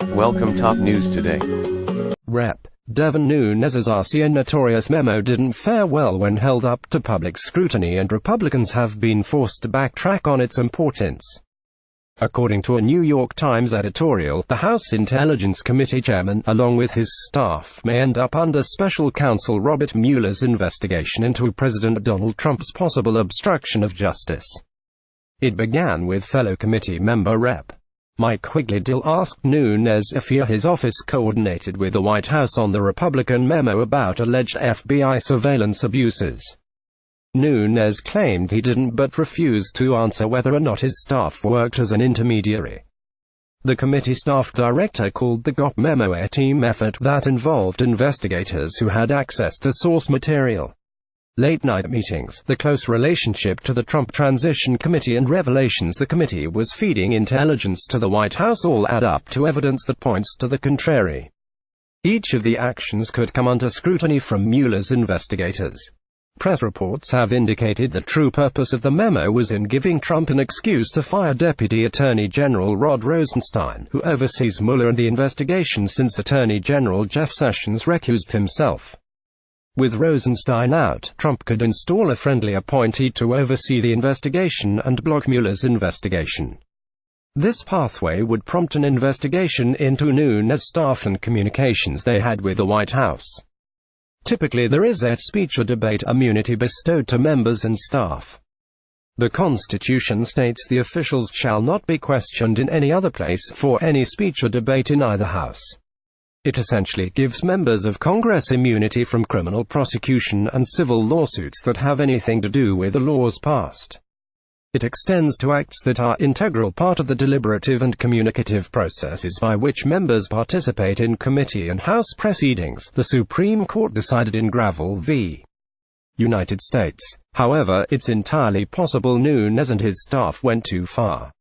Welcome top news today. Rep. Devin Nunes' RC notorious memo didn't fare well when held up to public scrutiny, and Republicans have been forced to backtrack on its importance. According to a New York Times editorial, the House Intelligence Committee chairman, along with his staff, may end up under special counsel Robert Mueller's investigation into President Donald Trump's possible obstruction of justice. It began with fellow committee member Rep. Mike Quigley asked Nunes if his office coordinated with the White House on the Republican memo about alleged FBI surveillance abuses. Nunes claimed he didn't, but refused to answer whether or not his staff worked as an intermediary. The committee staff director called the GOP memo a team effort that involved investigators who had access to source material. Late-night meetings, the close relationship to the Trump Transition Committee, and revelations the committee was feeding intelligence to the White House all add up to evidence that points to the contrary. Each of the actions could come under scrutiny from Mueller's investigators. Press reports have indicated the true purpose of the memo was in giving Trump an excuse to fire Deputy Attorney General Rod Rosenstein, who oversees Mueller and the investigation since Attorney General Jeff Sessions recused himself. With Rosenstein out, Trump could install a friendly appointee to oversee the investigation and block Mueller's investigation. This pathway would prompt an investigation into Nunes' staff and communications they had with the White House. Typically there is a speech or debate immunity bestowed to members and staff. The Constitution states the officials shall not be questioned in any other place for any speech or debate in either house. It essentially gives members of Congress immunity from criminal prosecution and civil lawsuits that have anything to do with the laws passed. It extends to acts that are integral part of the deliberative and communicative processes by which members participate in committee and House proceedings, the Supreme Court decided in Gravel v. United States. However, it's entirely possible Nunes and his staff went too far.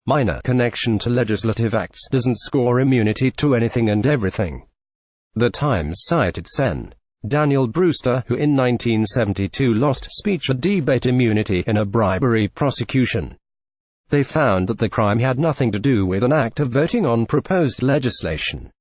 Minor connection to legislative acts doesn't score immunity to anything and everything. The Times cited Sen. Daniel Brewster, who in 1972 lost speech or debate immunity in a bribery prosecution. They found that the crime had nothing to do with an act of voting on proposed legislation.